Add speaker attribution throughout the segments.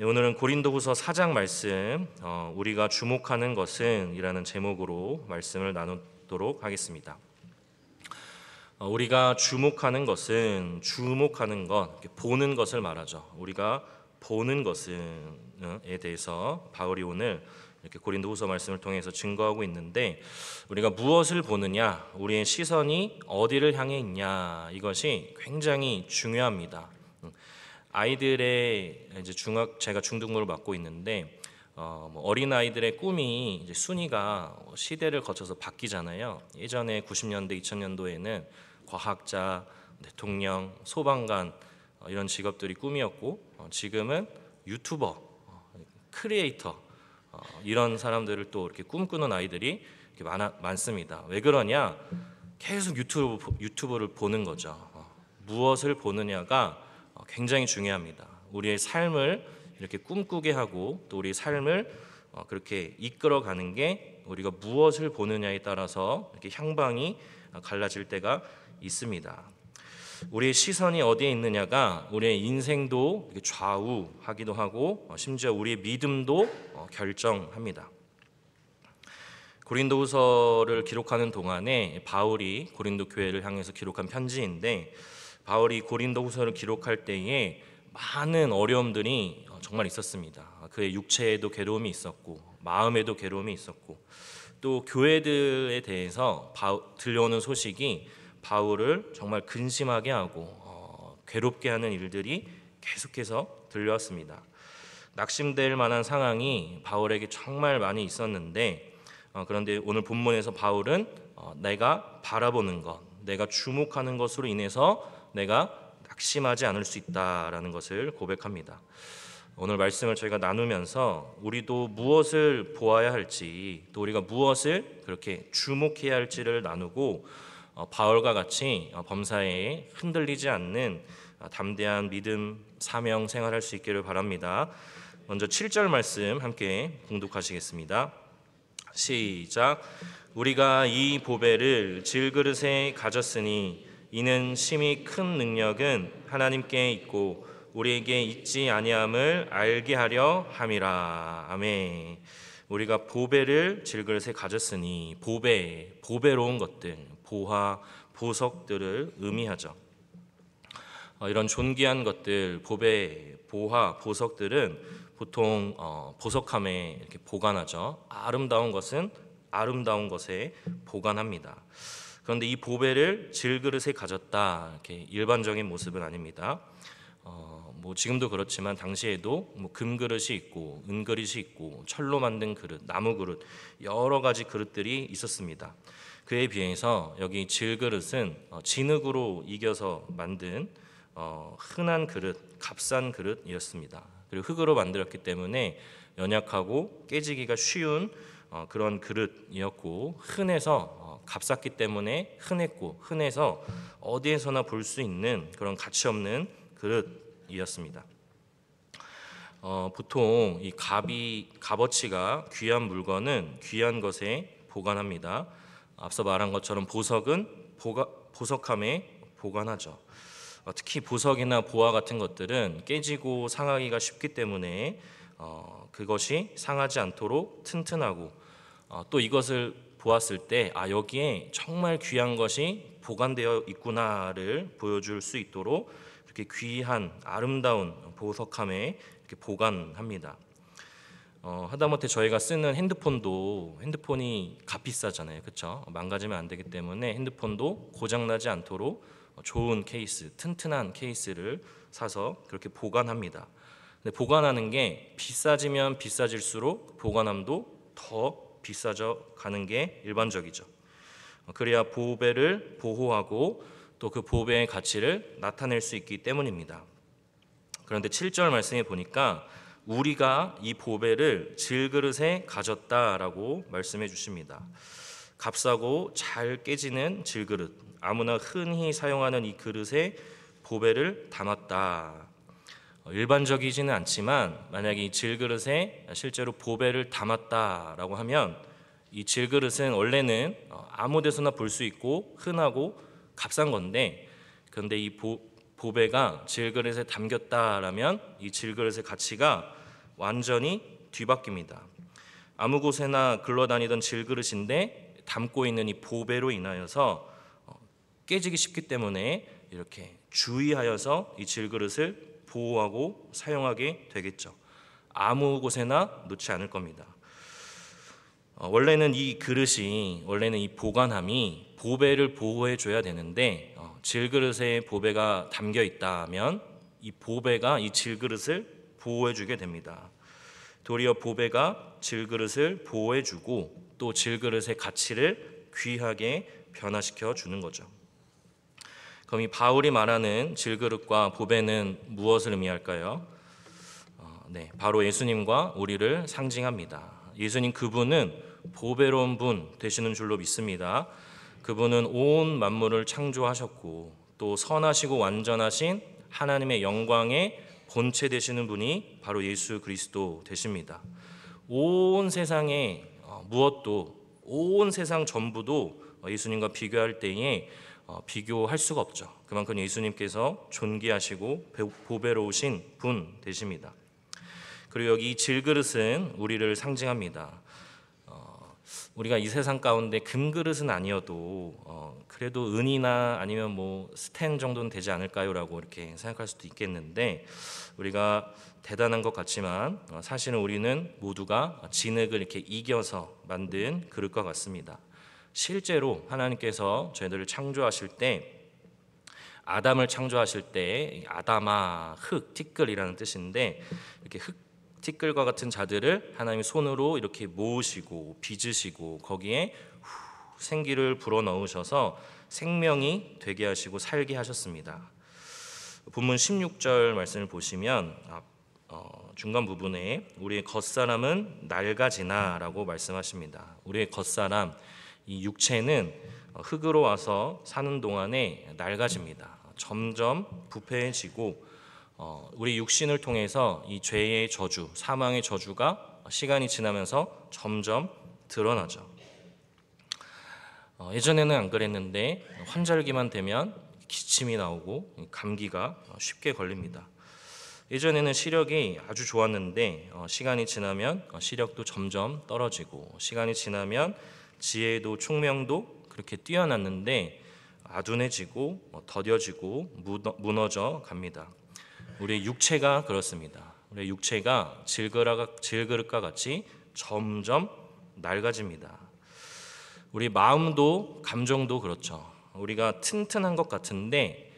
Speaker 1: 네, 오늘은 고린도후서 4장 말씀 우리가 주목하는 것은 이라는 제목으로 말씀을 나누도록 하겠습니다. 우리가 주목하는 것은 주목하는 것, 보는 것을 말하죠. 우리가 보는 것은에 대해서 바울이 오늘 이렇게 고린도후서 말씀을 통해서 증거하고 있는데, 우리가 무엇을 보느냐, 우리의 시선이 어디를 향해 있냐, 이것이 굉장히 중요합니다. 아이들의 이제 제가 중등부를 맡고 있는데 어린 아이들의 꿈이 이제 순위가 시대를 거쳐서 바뀌잖아요. 예전에 90년대, 2000년도에는 과학자, 대통령, 소방관 이런 직업들이 꿈이었고, 지금은 유튜버, 크리에이터 이런 사람들을 또 이렇게 꿈꾸는 아이들이 이렇게 많습니다. 왜 그러냐? 계속 유튜브를 보는 거죠. 무엇을 보느냐가 굉장히 중요합니다. 우리의 삶을 이렇게 꿈꾸게 하고 또 우리 삶을 그렇게 이끌어가는 게 우리가 무엇을 보느냐에 따라서 이렇게 향방이 갈라질 때가 있습니다. 우리의 시선이 어디에 있느냐가 우리의 인생도 이렇게 좌우하기도 하고 심지어 우리의 믿음도 결정합니다. 고린도후서를 기록하는 동안에 바울이 고린도 교회를 향해서 기록한 편지인데, 바울이 고린도후서를 기록할 때에 많은 어려움들이 정말 있었습니다. 그의 육체에도 괴로움이 있었고 마음에도 괴로움이 있었고, 또 교회들에 대해서 들려오는 소식이 바울을 정말 근심하게 하고 괴롭게 하는 일들이 계속해서 들려왔습니다. 낙심될 만한 상황이 바울에게 정말 많이 있었는데, 그런데 오늘 본문에서 바울은 내가 바라보는 것, 내가 주목하는 것으로 인해서 내가 낙심하지 않을 수 있다라는 것을 고백합니다. 오늘 말씀을 저희가 나누면서 우리도 무엇을 보아야 할지, 또 우리가 무엇을 그렇게 주목해야 할지를 나누고 바울과 같이 범사에 흔들리지 않는 담대한 믿음, 사명 생활할 수 있기를 바랍니다. 먼저 7절 말씀 함께 봉독하시겠습니다. 시작. 우리가 이 보배를 질그릇에 가졌으니 이는 심히 큰 능력은 하나님께 있고 우리에게 있지 아니함을 알게 하려 함이라. 아멘. 우리가 보배를 질그릇에 가졌으니, 보배로운 것들, 보화, 보석들을 의미하죠. 이런 존귀한 것들, 보배, 보화, 보석들은 보통 보석함에 이렇게 보관하죠. 아름다운 것은 아름다운 것에 보관합니다. 그런데 이 보배를 질그릇에 가졌다, 이렇게 일반적인 모습은 아닙니다. 지금도 그렇지만 당시에도 금그릇이 있고 은그릇이 있고 철로 만든 그릇, 나무 그릇, 여러 가지 그릇들이 있었습니다. 그에 비해서 여기 질그릇은 진흙으로 이겨서 만든 흔한 그릇, 값싼 그릇이었습니다. 그리고 흙으로 만들었기 때문에 연약하고 깨지기가 쉬운 그런 그릇이었고, 흔해서 값쌌기 때문에 흔했고, 흔해서 어디에서나 볼 수 있는 그런 가치 없는 그릇이었습니다. 보통 이 값어치가 귀한 물건은 귀한 것에 보관합니다. 앞서 말한 것처럼 보석은 보석함에 보관하죠. 특히 보석이나 보화 같은 것들은 깨지고 상하기가 쉽기 때문에 그것이 상하지 않도록 튼튼하고, 또 이것을 보았을 때 여기에 정말 귀한 것이 보관되어 있구나를 보여줄 수 있도록 이렇게 귀한 아름다운 보석함에 이렇게 보관합니다. 하다못해 저희가 쓰는 핸드폰이 값비싸잖아요, 그렇죠? 망가지면 안 되기 때문에 핸드폰도 고장나지 않도록 좋은 케이스, 튼튼한 케이스를 사서 그렇게 보관합니다. 근데 보관하는 게 비싸지면 비싸질수록 보관함도 더 비싸져 가는 게 일반적이죠. 그래야 보배를 보호하고 또 그 보배의 가치를 나타낼 수 있기 때문입니다. 그런데 7절 말씀에 보니까 우리가 이 보배를 질그릇에 가졌다라고 말씀해 주십니다. 값싸고 잘 깨지는 질그릇, 아무나 흔히 사용하는 이 그릇에 보배를 담았다. 일반적이지는 않지만 만약에 이 질그릇에 실제로 보배를 담았다라고 하면, 이 질그릇은 원래는 아무 데서나 볼 수 있고 흔하고 값싼 건데, 그런데 이 보배가 질그릇에 담겼다라면 이 질그릇의 가치가 완전히 뒤바뀝니다. 아무 곳에나 굴러다니던 질그릇인데 담고 있는 이 보배로 인하여서 깨지기 쉽기 때문에 이렇게 주의하여서 이 질그릇을 보호하고 사용하게 되겠죠. 아무 곳에나 놓지 않을 겁니다. 원래는 이 보관함이 보배를 보호해 줘야 되는데 질그릇에 보배가 담겨 있다면 이 보배가 이 질그릇을 보호해 주게 됩니다. 도리어 보배가 질그릇을 보호해 주고 또 질그릇의 가치를 귀하게 변화시켜 주는 거죠. 그럼 이 바울이 말하는 질그릇과 보배는 무엇을 의미할까요? 바로 예수님과 우리를 상징합니다. 예수님 그분은 보배로운 분 되시는 줄로 믿습니다. 그분은 온 만물을 창조하셨고 또 선하시고 완전하신 하나님의 영광의 본체 되시는 분이 바로 예수 그리스도 되십니다. 온 세상의 무엇도 온 세상 전부도 예수님과 비교할 때에 비교할 수가 없죠. 그만큼 예수님께서 존귀하시고 보배로우신 분 되십니다. 그리고 여기 질그릇은 우리를 상징합니다. 우리가 이 세상 가운데 금그릇은 아니어도 그래도 은이나 아니면 뭐 스텐 정도는 되지 않을까요라고 이렇게 생각할 수도 있겠는데 우리가 대단한 것 같지만 사실은 우리는 모두가 진흙을 이렇게 이겨서 만든 그릇과 같습니다. 실제로 하나님께서 저희들을 창조하실 때 아담을 창조하실 때 아담아 흙 티끌이라는 뜻인데 이렇게 흙 티끌과 같은 자들을 하나님이 손으로 이렇게 모으시고 빚으시고 거기에 생기를 불어넣으셔서 생명이 되게 하시고 살게 하셨습니다. 본문 16절 말씀을 보시면 중간 부분에 우리의 겉사람은 낡아지나 라고 말씀하십니다. 우리의 겉사람, 이 육체는 흙으로 와서 사는 동안에 낡아집니다. 점점 부패해지고 우리 육신을 통해서 이 죄의 저주, 사망의 저주가 시간이 지나면서 점점 드러나죠. 예전에는 안 그랬는데 환절기만 되면 기침이 나오고 감기가 쉽게 걸립니다. 예전에는 시력이 아주 좋았는데 시간이 지나면 시력도 점점 떨어지고 시간이 지나면 지혜도 총명도 그렇게 뛰어났는데 아둔해지고 더뎌지고 무너져 갑니다. 우리의 육체가 그렇습니다. 우리의 육체가 질그릇과 같이 점점 낡아집니다. 우리 마음도 감정도 그렇죠. 우리가 튼튼한 것 같은데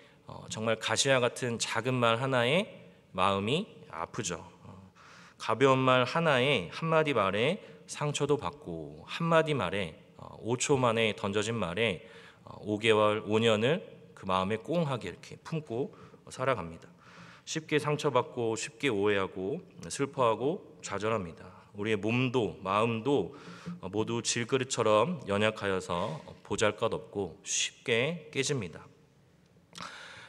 Speaker 1: 정말 가시와 같은 작은 말 하나에 마음이 아프죠. 가벼운 말 하나에 한마디 말에 상처도 받고 한마디 말에 5초 만에 던져진 말에 5개월, 5년을 그 마음에 꽁하게 이렇게 품고 살아갑니다. 쉽게 상처받고 쉽게 오해하고 슬퍼하고 좌절합니다. 우리의 몸도 마음도 모두 질그릇처럼 연약하여서 보잘것없고 쉽게 깨집니다.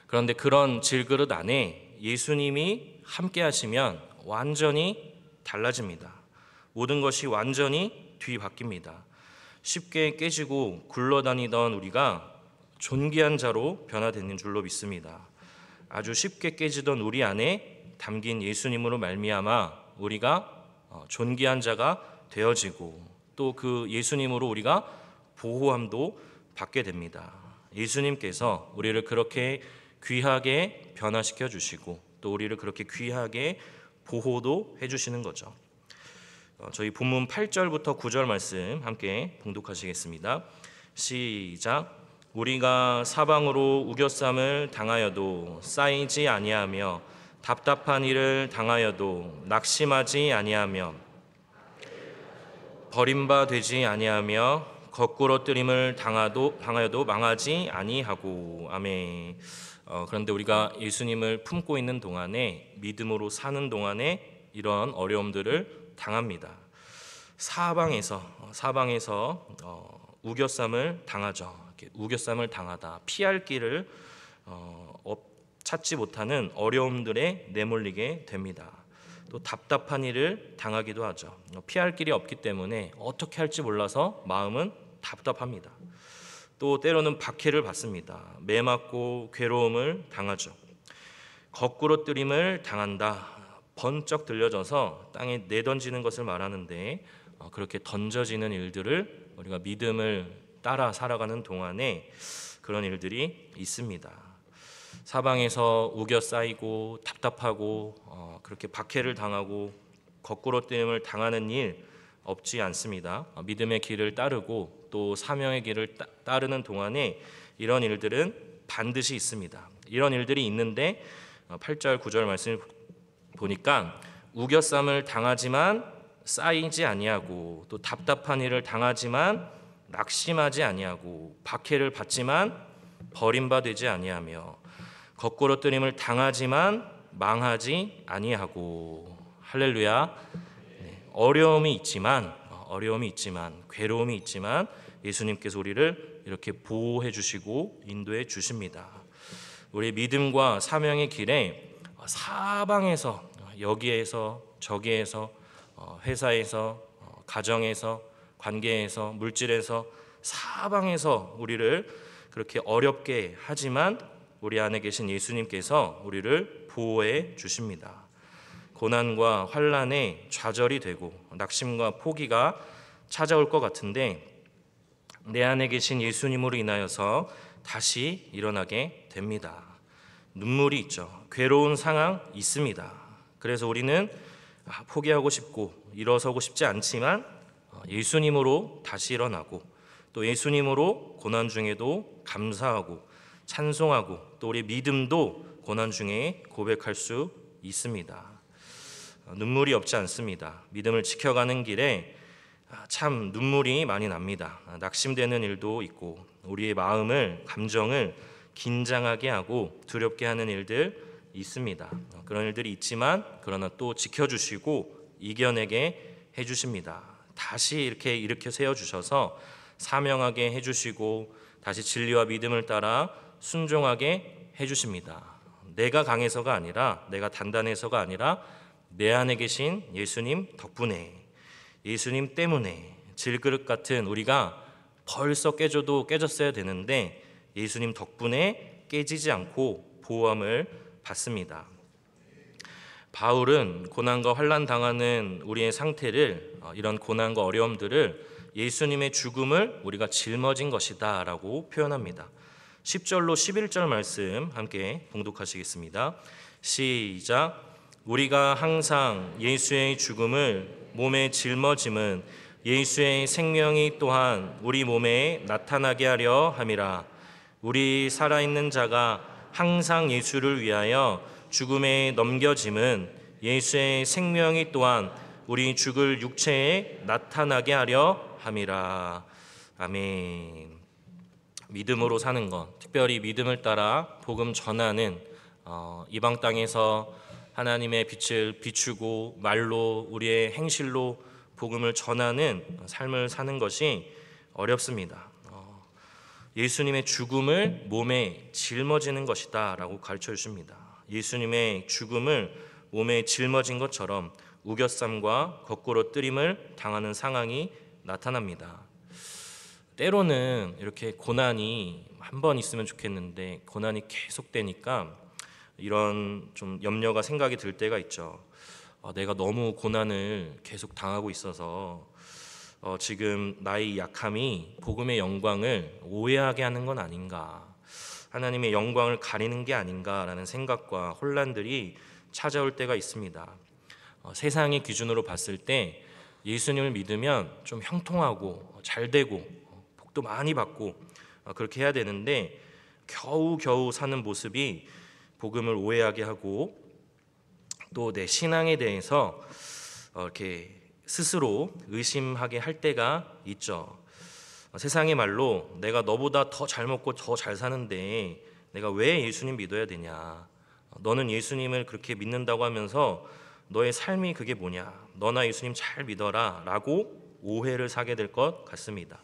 Speaker 1: 그런데 그런 질그릇 안에 예수님이 함께 하시면 완전히 달라집니다. 모든 것이 완전히 뒤바뀝니다. 쉽게 깨지고 굴러다니던 우리가 존귀한 자로 변화되는 줄로 믿습니다. 아주 쉽게 깨지던 우리 안에 담긴 예수님으로 말미암아 우리가 존귀한 자가 되어지고 또 그 예수님으로 우리가 보호함도 받게 됩니다. 예수님께서 우리를 그렇게 귀하게 변화시켜 주시고 또 우리를 그렇게 귀하게 보호도 해주시는 거죠. 저희 본문 8절부터 9절 말씀 함께 봉독하시겠습니다. 시작. 우리가 사방으로 우겨쌈을 당하여도 쌓이지 아니하며 답답한 일을 당하여도 낙심하지 아니하며 버림받지 아니하며 거꾸로 뜨림을 당하여도 망하지 아니하고. 아멘. 그런데 우리가 예수님을 품고 있는 동안에 믿음으로 사는 동안에 이런 어려움들을 당합니다. 사방에서 우겨쌈을 당하죠. 우겨쌈을 당하다 피할 길을 찾지 못하는 어려움들에 내몰리게 됩니다. 또 답답한 일을 당하기도 하죠. 피할 길이 없기 때문에 어떻게 할지 몰라서 마음은 답답합니다. 또 때로는 박해를 받습니다. 매맞고 괴로움을 당하죠. 거꾸로 뜨림을 당한다. 번쩍 들려져서 땅에 내던지는 것을 말하는데 그렇게 던져지는 일들을 우리가 믿음을 따라 살아가는 동안에 그런 일들이 있습니다. 사방에서 우겨 쌓이고 답답하고 그렇게 박해를 당하고 거꾸로 뜨임을 당하는 일 없지 않습니다. 믿음의 길을 따르고 또 사명의 길을 따르는 동안에 이런 일들은 반드시 있습니다. 이런 일들이 있는데 8절 9절 말씀을 보니까 우겨쌈을 당하지만 쌓이지 아니하고 또 답답한 일을 당하지만 낙심하지 아니하고 박해를 받지만 버림받지 아니하며 거꾸로 뜨림을 당하지만 망하지 아니하고. 할렐루야. 어려움이 있지만 괴로움이 있지만 예수님께서 우리를 이렇게 보호해 주시고 인도해 주십니다. 우리 믿음과 사명의 길에 사방에서 여기에서 저기에서 회사에서 가정에서 관계에서 물질에서 사방에서 우리를 그렇게 어렵게 하지만 우리 안에 계신 예수님께서 우리를 보호해 주십니다. 고난과 환난에 좌절이 되고 낙심과 포기가 찾아올 것 같은데 내 안에 계신 예수님으로 인하여서 다시 일어나게 됩니다. 눈물이 있죠. 괴로운 상황 있습니다. 그래서 우리는 포기하고 싶고 일어서고 싶지 않지만 예수님으로 다시 일어나고 또 예수님으로 고난 중에도 감사하고 찬송하고 또 우리 믿음도 고난 중에 고백할 수 있습니다. 눈물이 없지 않습니다. 믿음을 지켜가는 길에 참 눈물이 많이 납니다. 낙심되는 일도 있고 우리의 마음을 감정을 긴장하게 하고 두렵게 하는 일들 있습니다. 그런 일들이 있지만 그러나 또 지켜주시고 이겨내게 해주십니다. 다시 이렇게 일으켜 세워주셔서 사명하게 해주시고 다시 진리와 믿음을 따라 순종하게 해주십니다. 내가 강해서가 아니라 내가 단단해서가 아니라 내 안에 계신 예수님 덕분에 예수님 때문에 질그릇 같은 우리가 벌써 깨져도 깨졌어야 되는데 예수님 덕분에 깨지지 않고 보호함을 받습니다. 바울은 고난과 환난 당하는 우리의 상태를 이런 고난과 어려움들을 예수님의 죽음을 우리가 짊어진 것이다 라고 표현합니다. 10절로 11절 말씀 함께 봉독하시겠습니다. 시작. 우리가 항상 예수의 죽음을 몸에 짊어짐은 예수의 생명이 또한 우리 몸에 나타나게 하려 함이라. 우리 살아있는 자가 항상 예수를 위하여 죽음에 넘겨짐은 예수의 생명이 또한 우리 죽을 육체에 나타나게 하려 함이라. 아멘. 믿음으로 사는 것, 특별히 믿음을 따라 복음 전하는 이방 땅에서 하나님의 빛을 비추고 말로 우리의 행실로 복음을 전하는 삶을 사는 것이 어렵습니다. 예수님의 죽음을 몸에 짊어지는 것이다 라고 가르쳐 주십니다. 예수님의 죽음을 몸에 짊어진 것처럼 우겨쌈과 거꾸로 뜨림을 당하는 상황이 나타납니다. 때로는 이렇게 고난이 한 번 있으면 좋겠는데 고난이 계속되니까 이런 좀 염려가 생각이 들 때가 있죠. 내가 너무 고난을 계속 당하고 있어서 지금 나의 약함이 복음의 영광을 오해하게 하는 건 아닌가, 하나님의 영광을 가리는 게 아닌가라는 생각과 혼란들이 찾아올 때가 있습니다. 세상의 기준으로 봤을 때 예수님을 믿으면 좀 형통하고 잘 되고 복도 많이 받고 그렇게 해야 되는데 겨우겨우 사는 모습이 복음을 오해하게 하고 또 내 신앙에 대해서 이렇게 스스로 의심하게 할 때가 있죠. 세상의 말로 내가 너보다 더 잘 먹고 더 잘 사는데 내가 왜 예수님 믿어야 되냐, 너는 예수님을 그렇게 믿는다고 하면서 너의 삶이 그게 뭐냐, 너나 예수님 잘 믿어라 라고 오해를 사게 될 것 같습니다.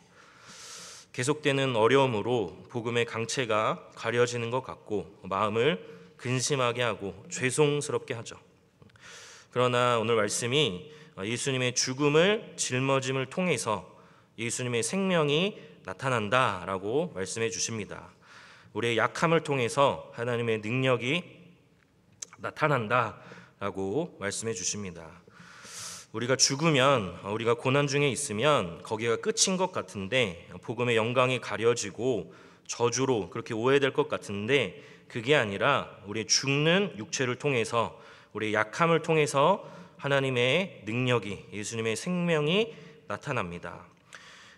Speaker 1: 계속되는 어려움으로 복음의 강체가 가려지는 것 같고 마음을 근심하게 하고 죄송스럽게 하죠. 그러나 오늘 말씀이 예수님의 죽음을 짊어짐을 통해서 예수님의 생명이 나타난다라고 말씀해 주십니다. 우리의 약함을 통해서 하나님의 능력이 나타난다, 라고 말씀해 주십니다. 우리가 죽으면, 우리가 고난 중에 있으면 거기가 끝인 것 같은데, 복음의 영광이 가려지고 저주로 그렇게 오해될 것 같은데, 그게 아니라 우리의 죽는 육체를 통해서, 우리의 약함을 통해서 하나님의 능력이, 예수님의 생명이 나타납니다.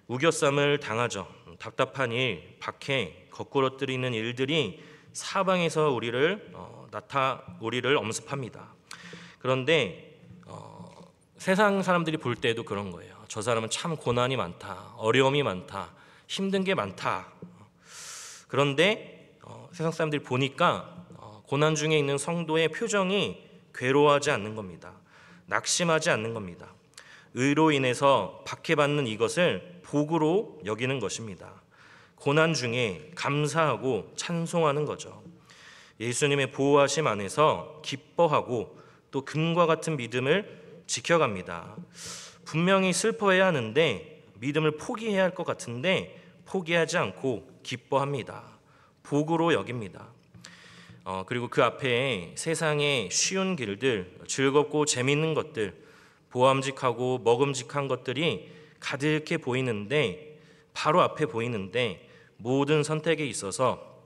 Speaker 1: 우겨쌈을 당하죠. 답답한 일, 박해, 거꾸러뜨리는 일들이 사방에서 우리를 엄습합니다. 그런데 세상 사람들이 볼 때도 그런 거예요. 저 사람은 참 고난이 많다, 어려움이 많다, 힘든 게 많다. 그런데 세상 사람들이 보니까 고난 중에 있는 성도의 표정이 괴로워하지 않는 겁니다. 낙심하지 않는 겁니다. 의로 인해서 박해받는 이것을 복으로 여기는 것입니다. 고난 중에 감사하고 찬송하는 거죠. 예수님의 보호하심 안에서 기뻐하고 또 금과 같은 믿음을 지켜갑니다. 분명히 슬퍼해야 하는데, 믿음을 포기해야 할 것 같은데 포기하지 않고 기뻐합니다. 복으로 여깁니다. 그리고 그 앞에 세상의 쉬운 길들, 즐겁고 재밌는 것들, 보암직하고 먹음직한 것들이 가득해 보이는데, 바로 앞에 보이는데, 모든 선택에 있어서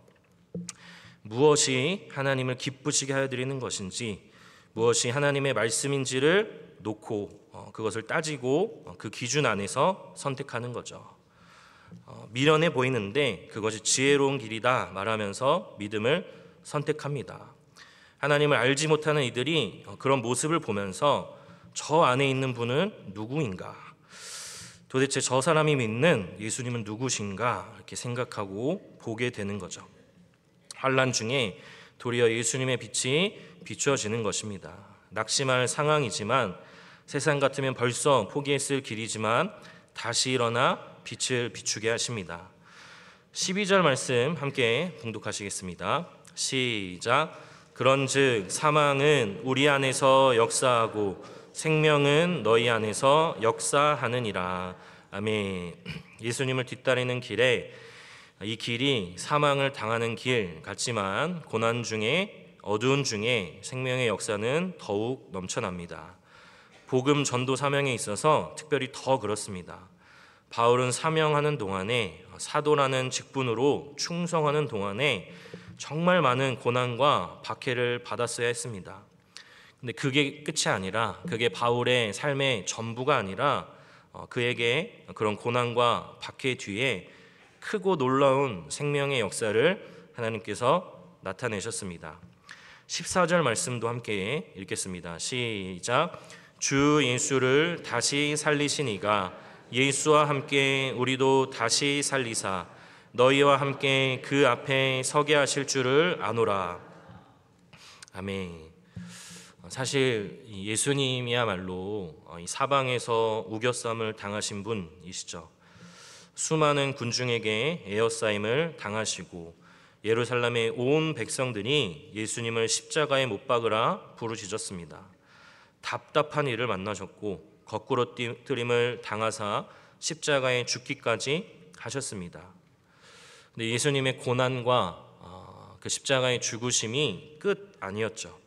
Speaker 1: 무엇이 하나님을 기쁘시게 하여 드리는 것인지, 무엇이 하나님의 말씀인지를 놓고 그것을 따지고 그 기준 안에서 선택하는 거죠. 미련해 보이는데 그것이 지혜로운 길이다 말하면서 믿음을 선택합니다. 하나님을 알지 못하는 이들이 그런 모습을 보면서 저 안에 있는 분은 누구인가? 도대체 저 사람이 믿는 예수님은 누구신가? 이렇게 생각하고 보게 되는 거죠. 환난 중에 도리어 예수님의 빛이 비추어지는 것입니다. 낙심할 상황이지만, 세상 같으면 벌써 포기했을 길이지만 다시 일어나 빛을 비추게 하십니다. 12절 말씀 함께 봉독하시겠습니다. 시작. 그런즉 사망은 우리 안에서 역사하고 생명은 너희 안에서 역사하느니라. 아멘. 예수님을 뒤따르는 길에, 이 길이 사망을 당하는 길 같지만 고난 중에, 어두운 중에 생명의 역사는 더욱 넘쳐납니다. 복음 전도 사명에 있어서 특별히 더 그렇습니다. 바울은 사명하는 동안에, 사도라는 직분으로 충성하는 동안에 정말 많은 고난과 박해를 받았어야 했습니다. 근데 그게 끝이 아니라, 그게 바울의 삶의 전부가 아니라, 그에게 그런 고난과 박해 뒤에 크고 놀라운 생명의 역사를 하나님께서 나타내셨습니다. 14절 말씀도 함께 읽겠습니다. 시작. 주 예수를 다시 살리신 이가 예수와 함께 우리도 다시 살리사 너희와 함께 그 앞에 서게 하실 줄을 아노라. 아멘. 사실 예수님이야말로 이 사방에서 우겨쌈을 당하신 분이시죠. 수많은 군중에게 에워싸임을 당하시고 예루살렘의 온 백성들이 예수님을 십자가에 못 박으라 부르짖었습니다. 답답한 일을 만나셨고 거꾸로뜨림을 당하사 십자가에 죽기까지 하셨습니다. 근데 예수님의 고난과 그 십자가의 죽으심이 끝 아니었죠.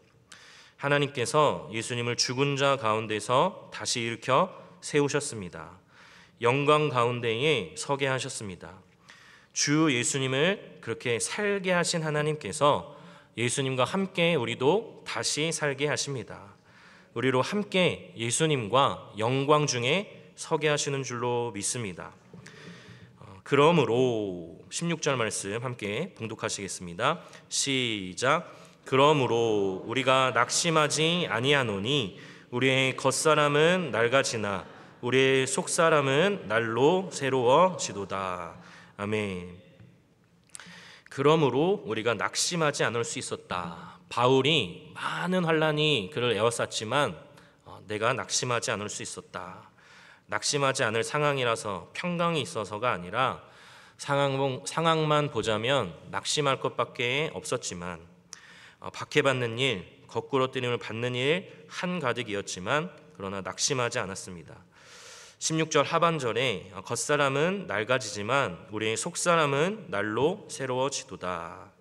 Speaker 1: 하나님께서 예수님을 죽은 자 가운데서 다시 일으켜 세우셨습니다. 영광 가운데에 서게 하셨습니다. 주 예수님을 그렇게 살게 하신 하나님께서 예수님과 함께 우리도 다시 살게 하십니다. 우리로 함께 예수님과 영광 중에 서게 하시는 줄로 믿습니다. 그러므로 16절 말씀 함께 봉독하시겠습니다. 시작. 그러므로 우리가 낙심하지 아니하노니 우리의 겉사람은 낡아지나 우리의 속사람은 날로 새로워지도다. 아멘. 그러므로 우리가 낙심하지 않을 수 있었다. 바울이 많은 환난이 그를 에워쌌지만 내가 낙심하지 않을 수 있었다. 낙심하지 않을 상황이라서 평강이 있어서가 아니라 상황만 보자면 낙심할 것밖에 없었지만 박해받는 일, 거꾸로뜨림을 받는 일 한가득이었지만 그러나 낙심하지 않았습니다. 16절 하반절에 겉사람은 낡아지지만 우리의 속사람은 날로 새로워지도다.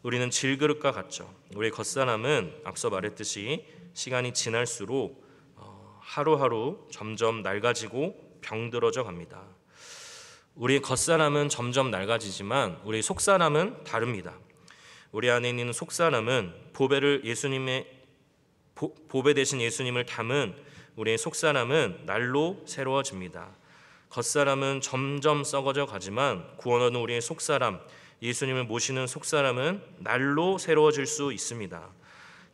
Speaker 1: 우리는 질그릇과 같죠. 우리의 겉사람은 앞서 말했듯이 시간이 지날수록 하루하루 점점 낡아지고 병들어져 갑니다. 우리의 겉사람은 점점 낡아지지만 우리의 속사람은 다릅니다. 우리 안에 있는 속사람은 보배 대신 예수님을 담은 우리의 속사람은 날로 새로워집니다. 겉사람은 점점 썩어져 가지만 구원 얻은 우리의 속사람, 예수님을 모시는 속사람은 날로 새로워질 수 있습니다.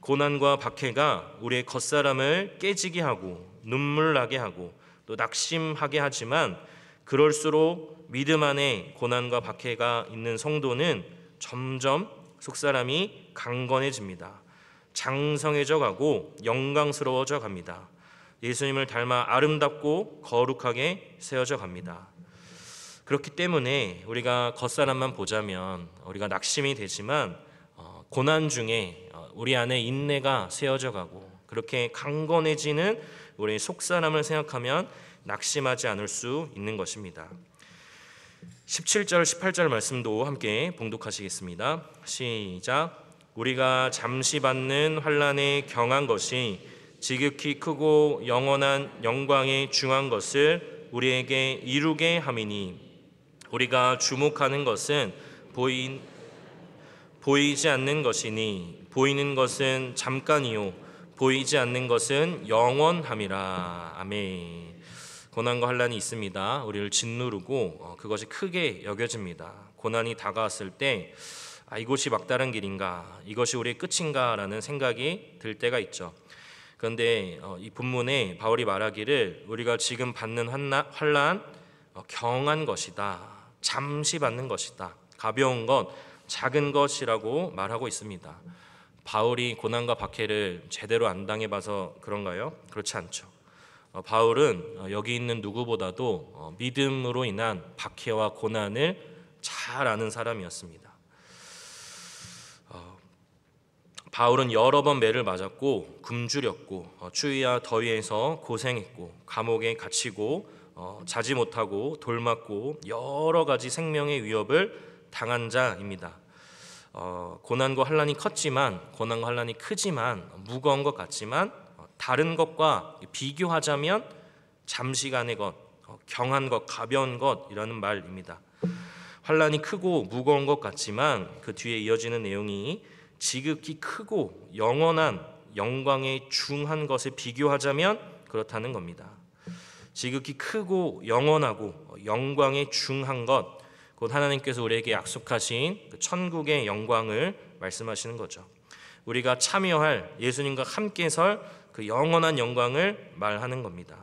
Speaker 1: 고난과 박해가 우리의 겉사람을 깨지게 하고 눈물 나게 하고 또 낙심하게 하지만 그럴수록 믿음 안에 고난과 박해가 있는 성도는 점점 속사람이 강건해집니다. 장성해져 가고 영광스러워져 갑니다. 예수님을 닮아 아름답고 거룩하게 세워져 갑니다. 그렇기 때문에 우리가 겉사람만 보자면 우리가 낙심이 되지만 고난 중에 우리 안에 인내가 세워져 가고 그렇게 강건해지는 우리의 속사람을 생각하면 낙심하지 않을 수 있는 것입니다. 17절 18절 말씀도 함께 봉독하시겠습니다. 시작. 우리가 잠시 받는 환난에 경한 것이 지극히 크고 영원한 영광에 중한 것을 우리에게 이루게 함이니 우리가 주목하는 것은 보이지 않는 것이니 보이는 것은 잠깐이요 보이지 않는 것은 영원함이라. 아멘. 고난과 환난이 있습니다. 우리를 짓누르고 그것이 크게 여겨집니다. 고난이 다가왔을 때 이곳이 막다른 길인가, 이것이 우리의 끝인가 라는 생각이 들 때가 있죠. 그런데 이 본문에 바울이 말하기를 우리가 지금 받는 환난 경한 것이다, 잠시 받는 것이다, 가벼운 것, 작은 것이라고 말하고 있습니다. 바울이 고난과 박해를 제대로 안 당해봐서 그런가요? 그렇지 않죠. 바울은 여기 있는 누구보다도 믿음으로 인한 박해와 고난을 잘 아는 사람이었습니다. 바울은 여러 번 매를 맞았고 굶주렸고 추위와 더위에서 고생했고 감옥에 갇히고 자지 못하고 돌맞고 여러 가지 생명의 위협을 당한 자입니다. 고난과 환난이 컸지만 고난과 환난이 크지만 무거운 것 같지만 다른 것과 비교하자면 잠시간의 것, 경한 것, 가벼운 것이라는 말입니다. 환난이 크고 무거운 것 같지만 그 뒤에 이어지는 내용이 지극히 크고 영원한 영광에 중한 것을 비교하자면 그렇다는 겁니다. 지극히 크고 영원하고 영광에 중한 것, 곧 하나님께서 우리에게 약속하신 그 천국의 영광을 말씀하시는 거죠. 우리가 참여할 예수님과 함께 설 그 영원한 영광을 말하는 겁니다.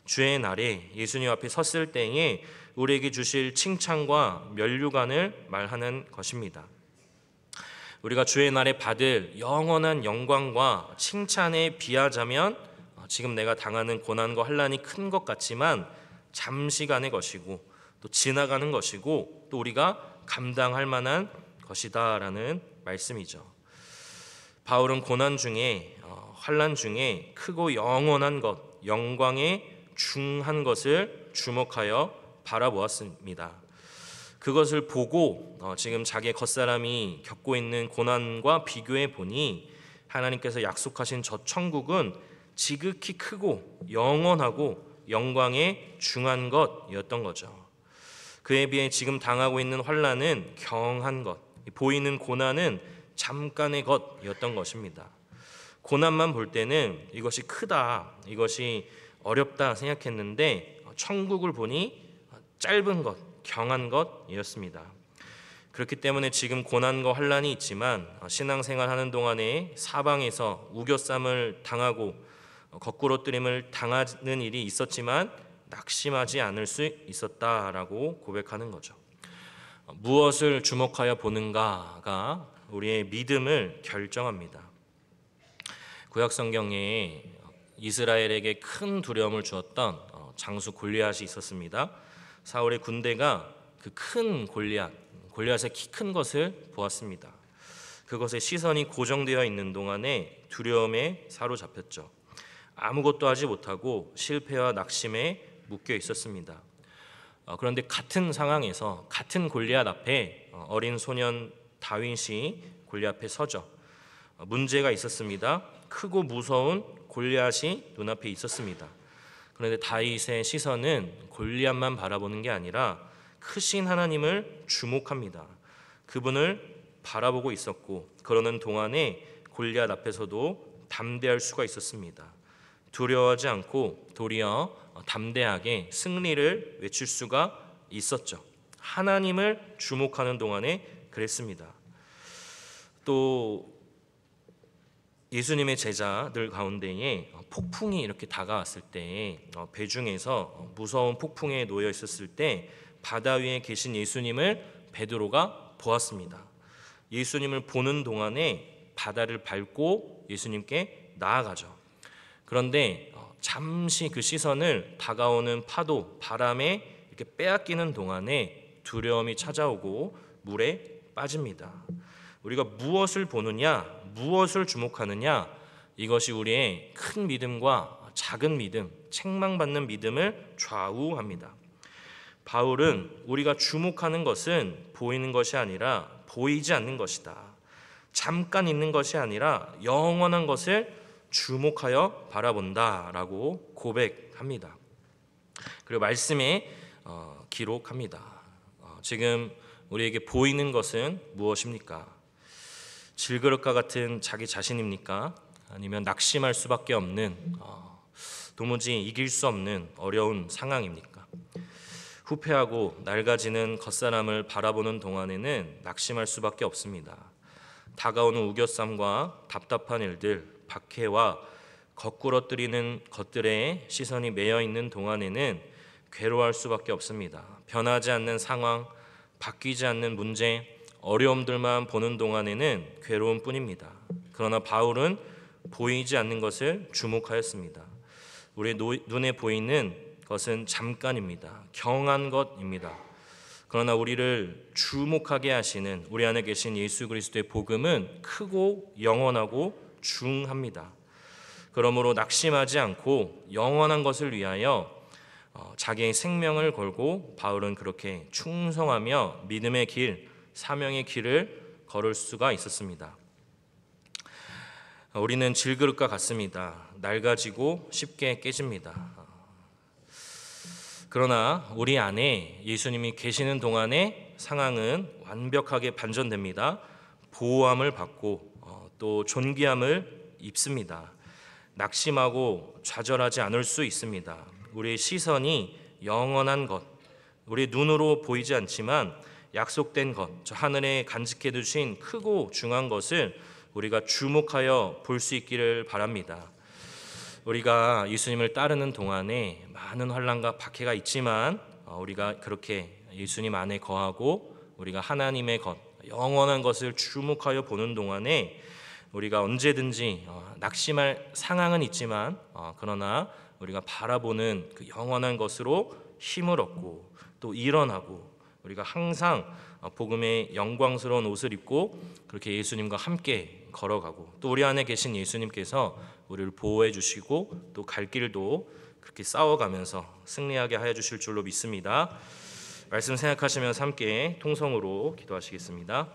Speaker 1: 주의 날에 예수님 앞에 섰을 때에 우리에게 주실 칭찬과 면류관을 말하는 것입니다. 우리가 주의 날에 받을 영원한 영광과 칭찬에 비하자면 지금 내가 당하는 고난과 환난이 큰 것 같지만 잠시간의 것이고 또 지나가는 것이고 또 우리가 감당할 만한 것이다라는 말씀이죠. 바울은 고난 중에 환난 중에 크고 영원한 것, 영광에 중한 것을 주목하여 바라보았습니다. 그것을 보고 지금 자기의 겉사람이 겪고 있는 고난과 비교해 보니 하나님께서 약속하신 저 천국은 지극히 크고 영원하고 영광에 중한 것이었던 거죠. 그에 비해 지금 당하고 있는 환난은 경한 것, 보이는 고난은 잠깐의 것이었던 것입니다. 고난만 볼 때는 이것이 크다, 이것이 어렵다 생각했는데 천국을 보니 짧은 것, 경한 것이었습니다. 그렇기 때문에 지금 고난과 환난이 있지만 신앙생활하는 동안에 사방에서 우겨쌈을 당하고 거꾸로뜨림을 당하는 일이 있었지만 낙심하지 않을 수 있었다라고 고백하는 거죠. 무엇을 주목하여 보는가가 우리의 믿음을 결정합니다. 구약성경에 이스라엘에게 큰 두려움을 주었던 장수 골리앗이 있었습니다. 사울의 군대가 그 큰 골리앗의 키 큰 것을 보았습니다. 그것에 시선이 고정되어 있는 동안에 두려움에 사로잡혔죠. 아무것도 하지 못하고 실패와 낙심에 묶여 있었습니다. 그런데 같은 상황에서 같은 골리앗 앞에 어린 소년 다윗이 골리앗 앞에 서죠. 문제가 있었습니다. 크고 무서운 골리앗이 눈앞에 있었습니다. 그런데 다윗의 시선은 골리앗만 바라보는 게 아니라 크신 하나님을 주목합니다. 그분을 바라보고 있었고, 그러는 동안에 골리앗 앞에서도 담대할 수가 있었습니다. 두려워하지 않고 도리어 담대하게 승리를 외칠 수가 있었죠. 하나님을 주목하는 동안에 그랬습니다. 또 예수님의 제자들 가운데에 폭풍이 이렇게 다가왔을 때, 배 중에서 무서운 폭풍에 놓여 있었을 때 바다 위에 계신 예수님을 베드로가 보았습니다. 예수님을 보는 동안에 바다를 밟고 예수님께 나아가죠. 그런데 잠시 그 시선을 다가오는 파도, 바람에 이렇게 빼앗기는 동안에 두려움이 찾아오고 물에 빠집니다. 우리가 무엇을 보느냐, 무엇을 주목하느냐, 이것이 우리의 큰 믿음과 작은 믿음, 책망받는 믿음을 좌우합니다. 바울은 우리가 주목하는 것은 보이는 것이 아니라 보이지 않는 것이다. 잠깐 있는 것이 아니라 영원한 것을 주목하여 바라본다라고 고백합니다. 그리고 말씀에 기록합니다. 지금 우리에게 보이는 것은 무엇입니까? 질그릇과 같은 자기 자신입니까? 아니면 낙심할 수밖에 없는 도무지 이길 수 없는 어려운 상황입니까? 후패하고 낡아지는 겉사람을 바라보는 동안에는 낙심할 수밖에 없습니다. 다가오는 우겨쌈과 답답한 일들, 박해와 거꾸러뜨리는 것들에 시선이 매여 있는 동안에는 괴로워할 수밖에 없습니다. 변하지 않는 상황, 바뀌지 않는 문제, 어려움들만 보는 동안에는 괴로움 뿐입니다. 그러나 바울은 보이지 않는 것을 주목하였습니다. 우리의 눈에 보이는 것은 잠깐입니다. 경한 것입니다. 그러나 우리를 주목하게 하시는 우리 안에 계신 예수 그리스도의 복음은 크고 영원하고 중합니다. 그러므로 낙심하지 않고 영원한 것을 위하여 자기의 생명을 걸고 바울은 그렇게 충성하며 믿음의 길, 사명의 길을 걸을 수가 있었습니다. 우리는 질그릇과 같습니다. 낡아지고 쉽게 깨집니다. 그러나 우리 안에 예수님이 계시는 동안에 상황은 완벽하게 반전됩니다. 보호함을 받고 또 존귀함을 입습니다. 낙심하고 좌절하지 않을 수 있습니다. 우리의 시선이 영원한 것, 우리 눈으로 보이지 않지만 약속된 것, 저 하늘에 간직해 두신 크고 중한 것을 우리가 주목하여 볼 수 있기를 바랍니다. 우리가 예수님을 따르는 동안에 많은 환난과 박해가 있지만 우리가 그렇게 예수님 안에 거하고 우리가 하나님의 것, 영원한 것을 주목하여 보는 동안에 우리가 언제든지 낙심할 상황은 있지만 그러나 우리가 바라보는 그 영원한 것으로 힘을 얻고 또 일어나고 우리가 항상 복음의 영광스러운 옷을 입고 그렇게 예수님과 함께 걸어가고 또 우리 안에 계신 예수님께서 우리를 보호해 주시고 또 갈 길도 그렇게 싸워가면서 승리하게 하여 주실 줄로 믿습니다. 말씀 생각하시면서 함께 통성으로 기도하시겠습니다.